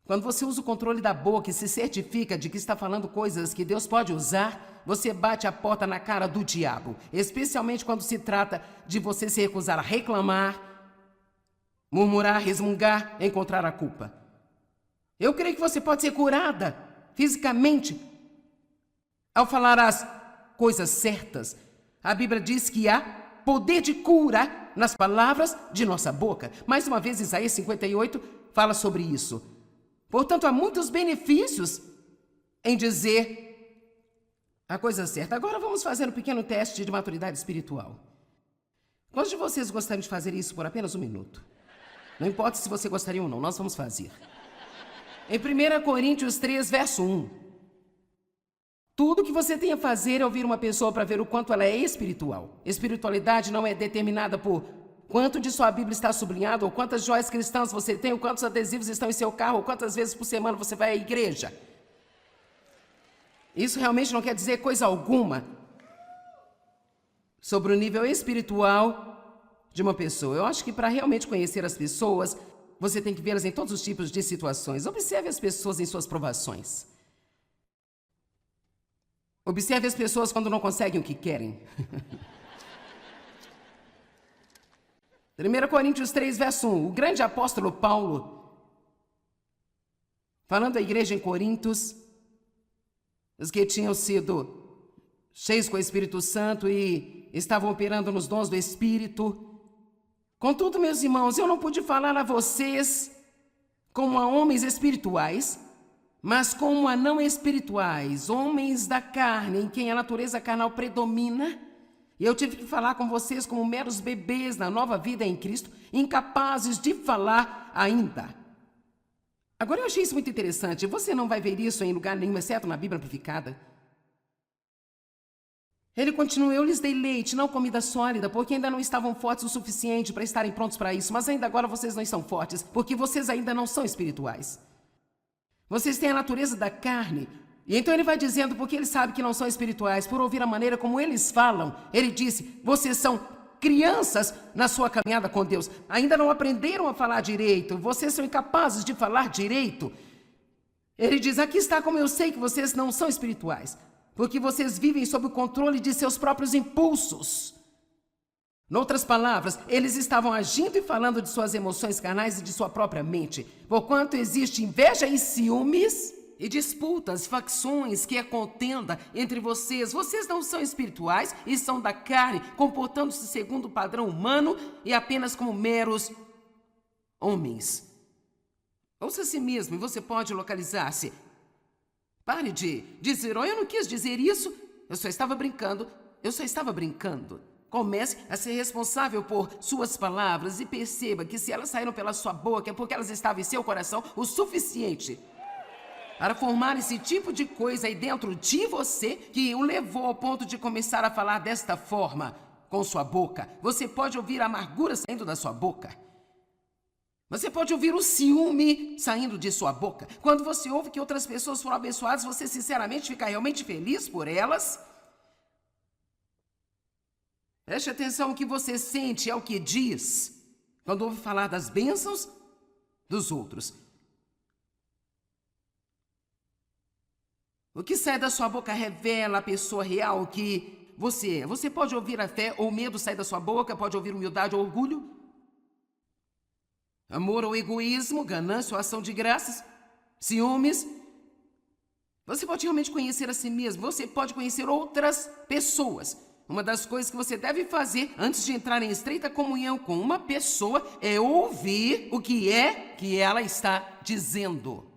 Quando você usa o controle da boca e se certifica de que está falando coisas que Deus pode usar, você bate a porta na cara do diabo. Especialmente quando se trata de você se recusar a reclamar, murmurar, resmungar, encontrar a culpa. Eu creio que você pode ser curada fisicamente ao falar as coisas certas. A Bíblia diz que há poder de cura nas palavras de nossa boca. Mais uma vez, Isaías 58 fala sobre isso. Portanto, há muitos benefícios em dizer a coisa certa. Agora vamos fazer um pequeno teste de maturidade espiritual. Quantos de vocês gostariam de fazer isso por apenas um minuto? Não importa se você gostaria ou não, nós vamos fazer. Em 1 Coríntios 3, verso 1. Tudo que você tem a fazer é ouvir uma pessoa para ver o quanto ela é espiritual. Espiritualidade não é determinada por quanto de sua Bíblia está sublinhado, ou quantas joias cristãs você tem, ou quantos adesivos estão em seu carro, ou quantas vezes por semana você vai à igreja. Isso realmente não quer dizer coisa alguma sobre o nível espiritual de uma pessoa. Eu acho que para realmente conhecer as pessoas, você tem que vê-las em todos os tipos de situações. Observe as pessoas em suas provações. Observe as pessoas quando não conseguem o que querem. 1 Coríntios 3, verso 1. O grande apóstolo Paulo, falando à igreja em Corintos, os que tinham sido cheios com o Espírito Santo e estavam operando nos dons do Espírito. Contudo, meus irmãos, eu não pude falar a vocês como a homens espirituais, mas como a não espirituais, homens da carne, em quem a natureza carnal predomina. E eu tive que falar com vocês como meros bebês na nova vida em Cristo, incapazes de falar ainda. Agora, eu achei isso muito interessante. Você não vai ver isso em lugar nenhum, exceto na Bíblia Amplificada. Ele continua: eu lhes dei leite, não comida sólida, porque ainda não estavam fortes o suficiente para estarem prontos para isso. Mas ainda agora vocês não estão fortes, porque vocês ainda não são espirituais. Vocês têm a natureza da carne. E então ele vai dizendo, porque ele sabe que não são espirituais, por ouvir a maneira como eles falam. Ele disse: vocês são crianças na sua caminhada com Deus. Ainda não aprenderam a falar direito. Vocês são incapazes de falar direito. Ele diz: aqui está como eu sei que vocês não são espirituais. Porque vocês vivem sob o controle de seus próprios impulsos. Noutras palavras, eles estavam agindo e falando de suas emoções carnais e de sua própria mente. Porquanto existe inveja e ciúmes e disputas, facções, que é contenda entre vocês. Vocês não são espirituais e são da carne, comportando-se segundo o padrão humano e apenas como meros homens. Ouça a si mesmo e você pode localizar-se. Pare de dizer: oh, eu não quis dizer isso, eu só estava brincando. Comece a ser responsável por suas palavras e perceba que se elas saíram pela sua boca é porque elas estavam em seu coração o suficiente para formar esse tipo de coisa aí dentro de você que o levou ao ponto de começar a falar desta forma com sua boca. Você pode ouvir a amargura saindo da sua boca. Você pode ouvir o ciúme saindo de sua boca. Quando você ouve que outras pessoas foram abençoadas, você sinceramente fica realmente feliz por elas? Preste atenção, o que você sente é o que diz quando ouve falar das bênçãos dos outros. O que sai da sua boca revela a pessoa real que você é. Você pode ouvir a fé ou medo sair da sua boca, pode ouvir humildade ou orgulho, amor ou egoísmo, ganância ou ação de graças, ciúmes. Você pode realmente conhecer a si mesmo, você pode conhecer outras pessoas. Uma das coisas que você deve fazer antes de entrar em estreita comunhão com uma pessoa é ouvir o que é que ela está dizendo.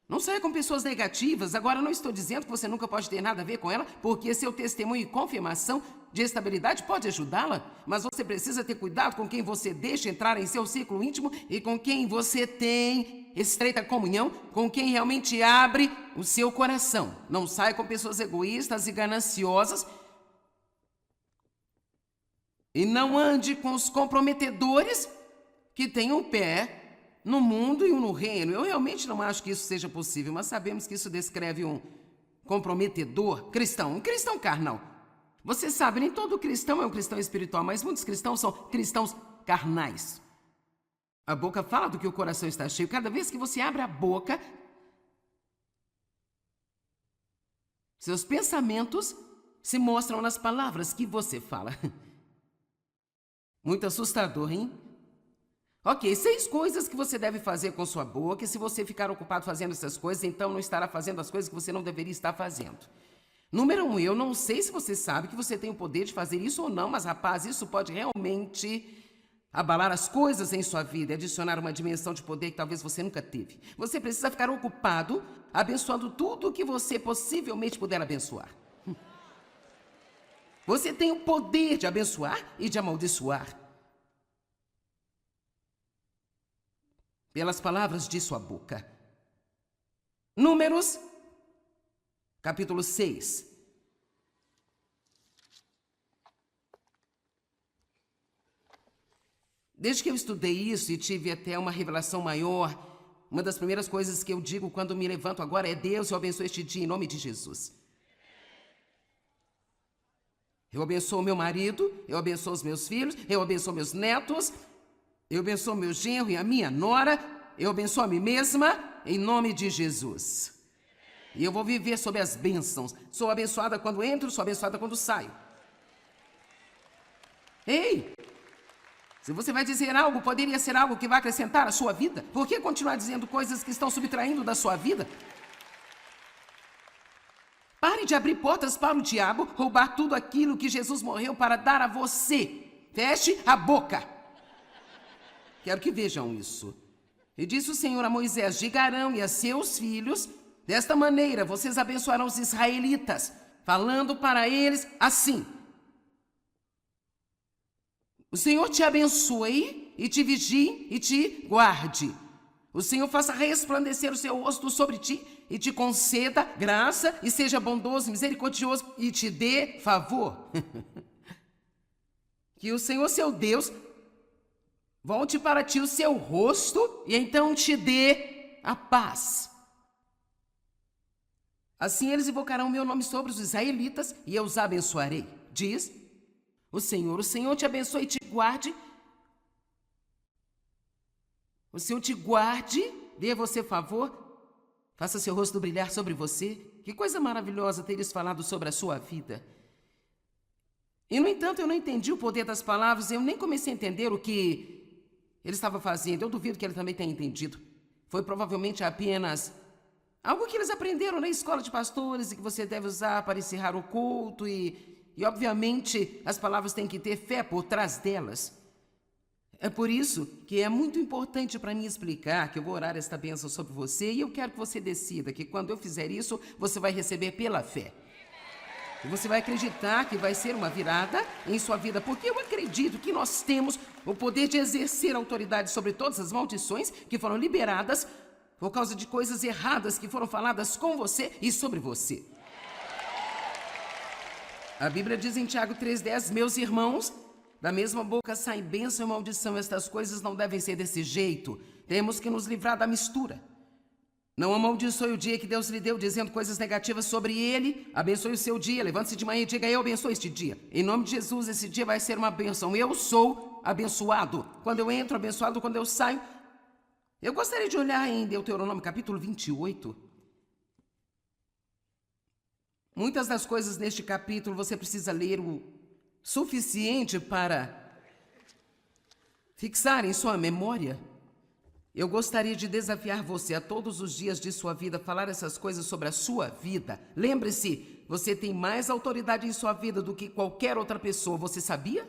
Não saia com pessoas negativas. Agora, não estou dizendo que você nunca pode ter nada a ver com ela, porque seu testemunho e confirmação de estabilidade pode ajudá-la, mas você precisa ter cuidado com quem você deixa entrar em seu círculo íntimo e com quem você tem estreita comunhão, com quem realmente abre o seu coração. Não saia com pessoas egoístas e gananciosas e não ande com os comprometedores que têm um pé no mundo e um no reino. Eu realmente não acho que isso seja possível, mas sabemos que isso descreve um comprometedor cristão, um cristão carnal. Você sabe, nem todo cristão é um cristão espiritual, mas muitos cristãos são cristãos carnais. A boca fala do que o coração está cheio. Cada vez que você abre a boca, seus pensamentos se mostram nas palavras que você fala. Muito assustador, hein? Ok, 6 coisas que você deve fazer com sua boca, e se você ficar ocupado fazendo essas coisas, então não estará fazendo as coisas que você não deveria estar fazendo. Número 1, eu não sei se você sabe que você tem o poder de fazer isso ou não, mas rapaz, isso pode realmente abalar as coisas em sua vida e adicionar uma dimensão de poder que talvez você nunca teve. Você precisa ficar ocupado abençoando tudo o que você possivelmente puder abençoar. Você tem o poder de abençoar e de amaldiçoar pelas palavras de sua boca. Números, capítulo 6. Desde que eu estudei isso e tive até uma revelação maior, uma das primeiras coisas que eu digo quando me levanto agora é: Deus, eu abençoo este dia em nome de Jesus. Eu abençoo meu marido, eu abençoo os meus filhos, eu abençoo meus netos, eu abençoo meu genro e a minha nora, eu abençoo a mim mesma em nome de Jesus. E eu vou viver sob as bênçãos. Sou abençoada quando entro, sou abençoada quando saio. Ei! Se você vai dizer algo, poderia ser algo que vai acrescentar à sua vida. Por que continuar dizendo coisas que estão subtraindo da sua vida? Pare de abrir portas para o diabo roubar tudo aquilo que Jesus morreu para dar a você. Feche a boca. Quero que vejam isso. E disse o Senhor a Moisés: diga a Arão e a seus filhos: desta maneira vocês abençoarão os israelitas, falando para eles assim: o Senhor te abençoe e te vigie e te guarde. O Senhor faça resplandecer o seu rosto sobre ti e te conceda graça e seja bondoso, misericordioso e te dê favor. Que o Senhor, seu Deus, volte para ti o seu rosto e então te dê a paz. Assim eles invocarão o meu nome sobre os israelitas e eu os abençoarei. Diz o Senhor te abençoe e te guarde. O Senhor te guarde, dê a você favor, faça seu rosto brilhar sobre você. Que coisa maravilhosa ter eles falado sobre a sua vida. E, no entanto, eu não entendi o poder das palavras, eu nem comecei a entender o que ele estava fazendo. Eu duvido que ele também tenha entendido. Foi provavelmente apenas algo que eles aprenderam na escola de pastores e que você deve usar para encerrar o culto e obviamente, as palavras têm que ter fé por trás delas. É por isso que é muito importante para mim explicar que eu vou orar esta bênção sobre você e eu quero que você decida que quando eu fizer isso, você vai receber pela fé. E você vai acreditar que vai ser uma virada em sua vida, porque eu acredito que nós temos o poder de exercer autoridade sobre todas as maldições que foram liberadas por causa de coisas erradas que foram faladas com você e sobre você. A Bíblia diz em Tiago 3,10: meus irmãos, da mesma boca sai bênção e maldição. Estas coisas não devem ser desse jeito. Temos que nos livrar da mistura. Não amaldiçoe o dia que Deus lhe deu, dizendo coisas negativas sobre ele. Abençoe o seu dia. Levante-se de manhã e diga: eu abençoo este dia. Em nome de Jesus, esse dia vai ser uma bênção. Eu sou abençoado. Quando eu entro, abençoado. Quando eu saio. Eu gostaria de olhar em Deuteronômio capítulo 28. Muitas das coisas neste capítulo você precisa ler o suficiente para fixar em sua memória. Eu gostaria de desafiar você a todos os dias de sua vida falar essas coisas sobre a sua vida. Lembre-se, você tem mais autoridade em sua vida do que qualquer outra pessoa. Você sabia?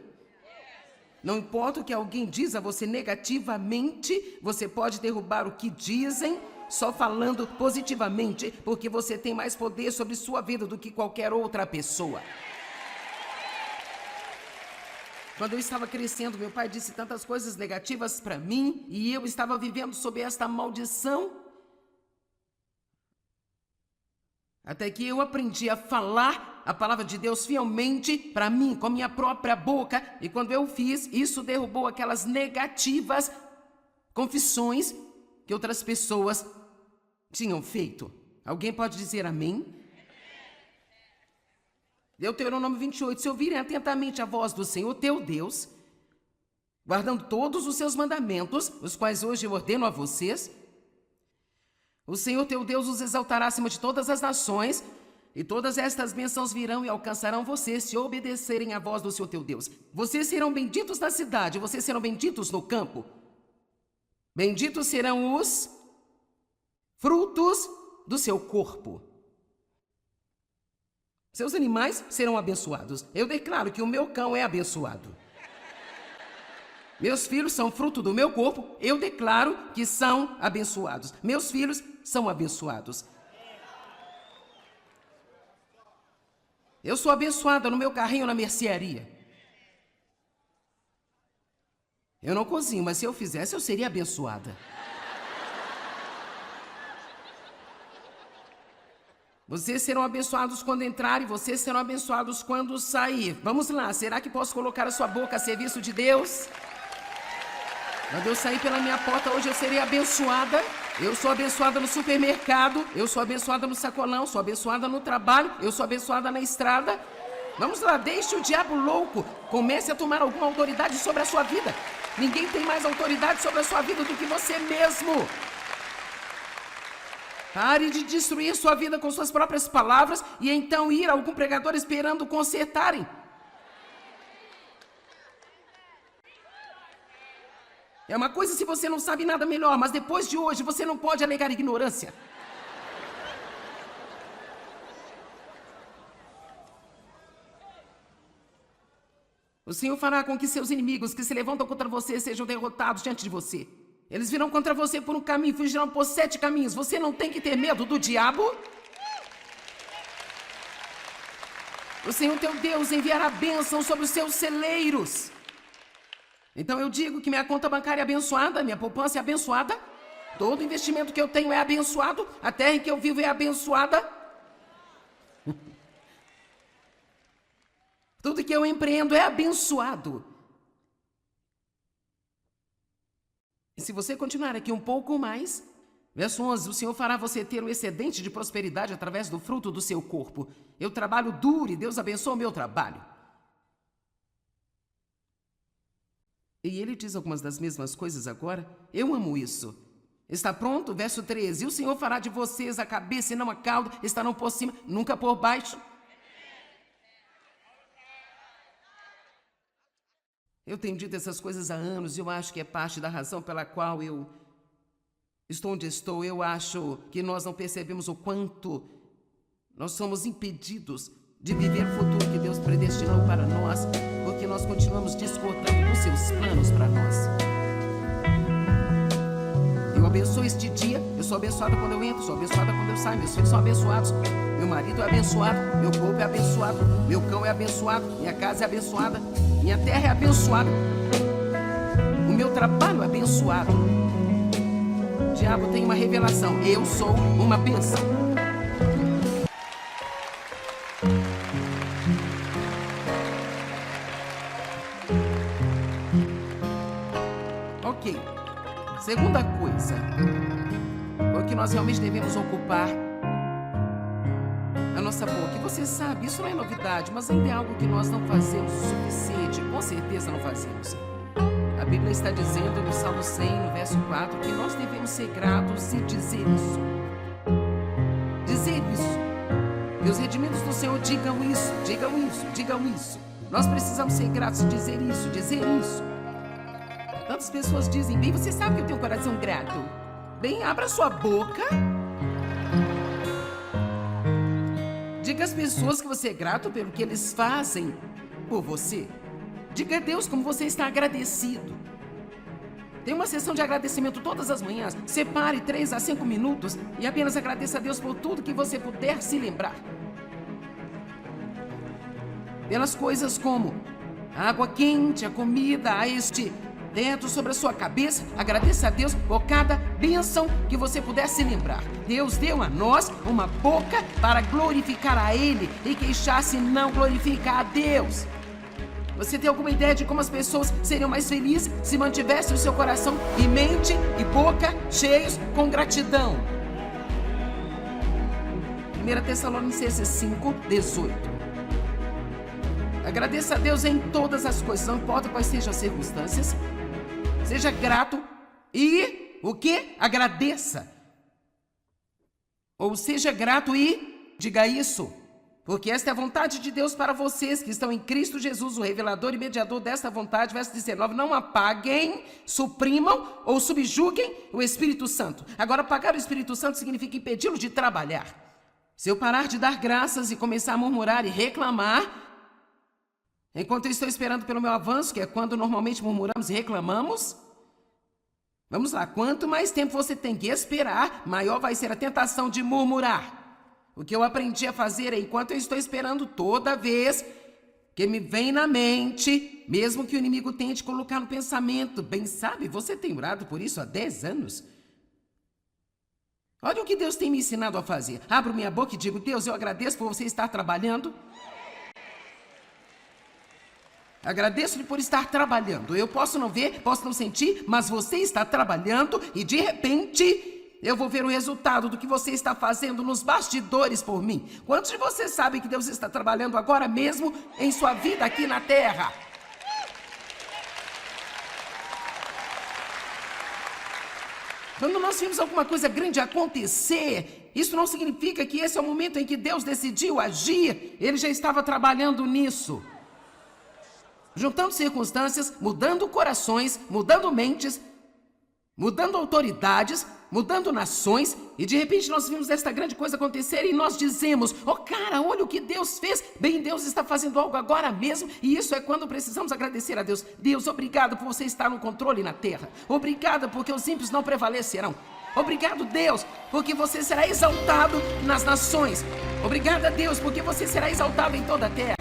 Não importa o que alguém diz a você negativamente, você pode derrubar o que dizem só falando positivamente, porque você tem mais poder sobre sua vida do que qualquer outra pessoa. Quando eu estava crescendo, meu pai disse tantas coisas negativas para mim e eu estava vivendo sob esta maldição. Até que eu aprendi a falar a palavra de Deus fielmente para mim, com a minha própria boca. E quando eu fiz, isso derrubou aquelas negativas confissões que outras pessoas tinham feito. Alguém pode dizer amém? Deuteronômio 28. Se ouvirem atentamente a voz do Senhor teu Deus, guardando todos os seus mandamentos, os quais hoje eu ordeno a vocês, o Senhor teu Deus os exaltará acima de todas as nações, e todas estas bênçãos virão e alcançarão vocês se obedecerem à voz do Senhor teu Deus. Vocês serão benditos na cidade, vocês serão benditos no campo. Benditos serão os frutos do seu corpo. Seus animais serão abençoados. Eu declaro que o meu cão é abençoado. Meus filhos são fruto do meu corpo. Eu declaro que são abençoados. Meus filhos são abençoados. Eu sou abençoada no meu carrinho na mercearia. Eu não cozinho, mas se eu fizesse, eu seria abençoada. Vocês serão abençoados quando entrar e vocês serão abençoados quando sair. Vamos lá, será que posso colocar a sua boca a serviço de Deus? Quando eu sair pela minha porta hoje, eu serei abençoada. Eu sou abençoada no supermercado, eu sou abençoada no sacolão, sou abençoada no trabalho, eu sou abençoada na estrada. Vamos lá, deixe o diabo louco. Comece a tomar alguma autoridade sobre a sua vida. Ninguém tem mais autoridade sobre a sua vida do que você mesmo. Pare de destruir sua vida com suas próprias palavras e então ir a algum pregador esperando consertarem. É uma coisa se você não sabe nada melhor, mas depois de hoje você não pode alegar ignorância. O Senhor fará com que seus inimigos que se levantam contra você sejam derrotados diante de você. Eles virão contra você por um caminho e fugirão por 7 caminhos. Você não tem que ter medo do diabo. O Senhor teu Deus enviará bênção sobre os seus celeiros. Então eu digo que minha conta bancária é abençoada, minha poupança é abençoada, todo investimento que eu tenho é abençoado, a terra em que eu vivo é abençoada. Tudo que eu empreendo é abençoado. E se você continuar aqui um pouco mais, verso 11, o Senhor fará você ter um excedente de prosperidade através do fruto do seu corpo. Eu trabalho duro e Deus abençoa o meu trabalho. E ele diz algumas das mesmas coisas agora. Eu amo isso. Está pronto? Verso 13. E o Senhor fará de vocês a cabeça e não a cauda, estarão por cima, nunca por baixo. Eu tenho dito essas coisas há anos e eu acho que é parte da razão pela qual eu estou onde estou. Eu acho que nós não percebemos o quanto nós somos impedidos de viver o futuro que Deus predestinou para nós, porque nós continuamos discordando dos seus planos para nós. Eu abençoo este dia, eu sou abençoada quando eu entro, sou abençoada quando eu saio, meus filhos são abençoados, meu marido é abençoado, meu corpo é abençoado, meu cão é abençoado, minha casa é abençoada, minha terra é abençoada, o meu trabalho é abençoado. O diabo tem uma revelação, eu sou uma bênção. Ok, segunda coisa, o que nós realmente devemos ocupar a nossa boca. E você sabe, isso não é novidade, mas ainda é algo que nós não fazemos o suficiente, com certeza não fazemos. A Bíblia está dizendo no Salmo 100, no verso 4, que nós devemos ser gratos e dizer isso. Dizer isso. Que os redimidos do Senhor digam isso, digam isso, digam isso. Nós precisamos ser gratos e dizer isso, dizer isso. Tantas pessoas dizem, bem, você sabe que eu tenho um coração grato. Bem, abra sua boca. Diga às pessoas que você é grato pelo que eles fazem por você. Diga a Deus como você está agradecido. Tem uma sessão de agradecimento todas as manhãs. Separe 3 a 5 minutos e apenas agradeça a Deus por tudo que você puder se lembrar. Pelas coisas como a água quente, a comida, a este teto sobre a sua cabeça, agradeça a Deus por cada bênção que você puder se lembrar. Deus deu a nós uma boca para glorificar a Ele, e queixar-se não glorifica a Deus. Você tem alguma ideia de como as pessoas seriam mais felizes se mantivessem o seu coração e mente e boca cheios com gratidão? 1 Tessalonicenses 5, 18. Agradeça a Deus em todas as coisas, não importa quais sejam as circunstâncias. Seja grato e o que? Agradeça. Ou seja grato e diga isso. Porque esta é a vontade de Deus para vocês que estão em Cristo Jesus, o revelador e mediador desta vontade. Verso 19, não apaguem, suprimam ou subjuguem o Espírito Santo. Agora, apagar o Espírito Santo significa impedi-lo de trabalhar. Se eu parar de dar graças e começar a murmurar e reclamar, enquanto eu estou esperando pelo meu avanço, que é quando normalmente murmuramos e reclamamos, vamos lá, quanto mais tempo você tem que esperar, maior vai ser a tentação de murmurar. O que eu aprendi a fazer é, enquanto eu estou esperando, toda vez que me vem na mente, mesmo que o inimigo tente colocar no pensamento, bem sabe, você tem orado por isso há 10 anos. Olha o que Deus tem me ensinado a fazer. Abro minha boca e digo, Deus, eu agradeço por você estar trabalhando. Agradeço-lhe por estar trabalhando. Eu posso não ver, posso não sentir, mas você está trabalhando e de repente eu vou ver o resultado do que você está fazendo nos bastidores por mim. Quantos de vocês sabem que Deus está trabalhando agora mesmo em sua vida aqui na terra? Quando nós vimos alguma coisa grande acontecer, isso não significa que esse é o momento em que Deus decidiu agir. Ele já estava trabalhando nisso. Juntando circunstâncias, mudando corações, mudando mentes, mudando autoridades, mudando nações, e de repente nós vimos esta grande coisa acontecer e nós dizemos: oh cara, olha o que Deus fez. Bem, Deus está fazendo algo agora mesmo, e isso é quando precisamos agradecer a Deus. Deus, obrigado por você estar no controle na terra. Obrigado porque os ímpios não prevalecerão. Obrigado, Deus, porque você será exaltado nas nações. Obrigado, Deus, porque você será exaltado em toda a terra.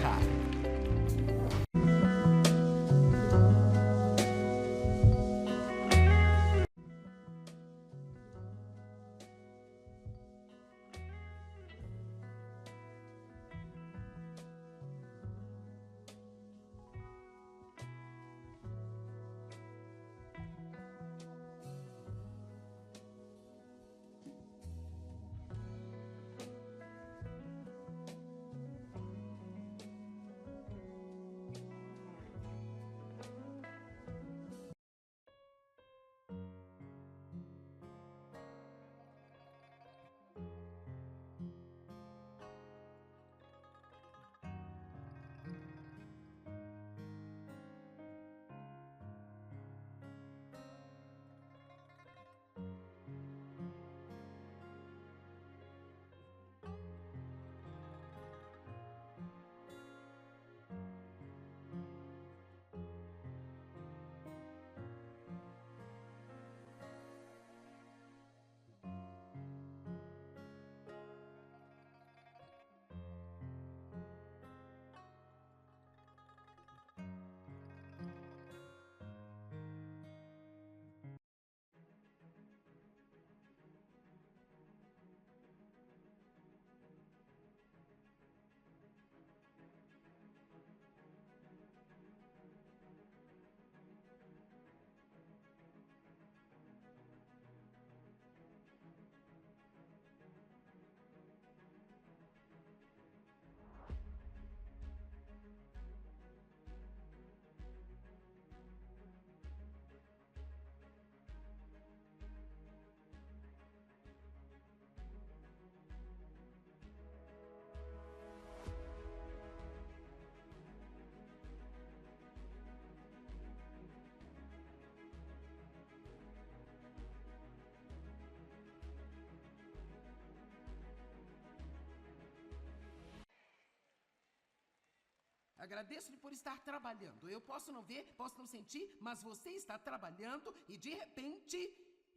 Agradeço-lhe por estar trabalhando. Eu posso não ver, posso não sentir, mas você está trabalhando e de repente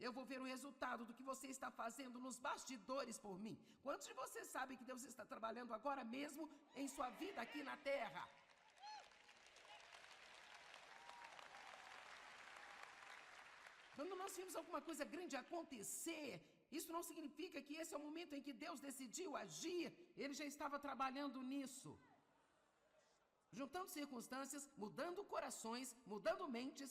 eu vou ver o resultado do que você está fazendo nos bastidores por mim. Quantos de vocês sabem que Deus está trabalhando agora mesmo em sua vida aqui na terra? Quando nós vimos alguma coisa grande acontecer, isso não significa que esse é o momento em que Deus decidiu agir. Ele já estava trabalhando nisso. Juntando circunstâncias, mudando corações, mudando mentes,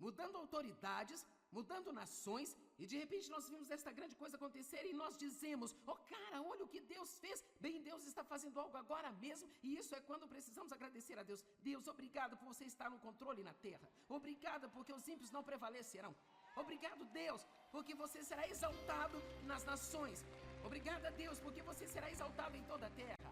mudando autoridades, mudando nações, e de repente nós vimos esta grande coisa acontecer e nós dizemos: oh cara, olha o que Deus fez. Bem, Deus está fazendo algo agora mesmo, e isso é quando precisamos agradecer a Deus. Deus, obrigado por você estar no controle na terra. Obrigado porque os ímpios não prevalecerão. Obrigado, Deus, porque você será exaltado nas nações. Obrigado a Deus porque você será exaltado em toda a terra.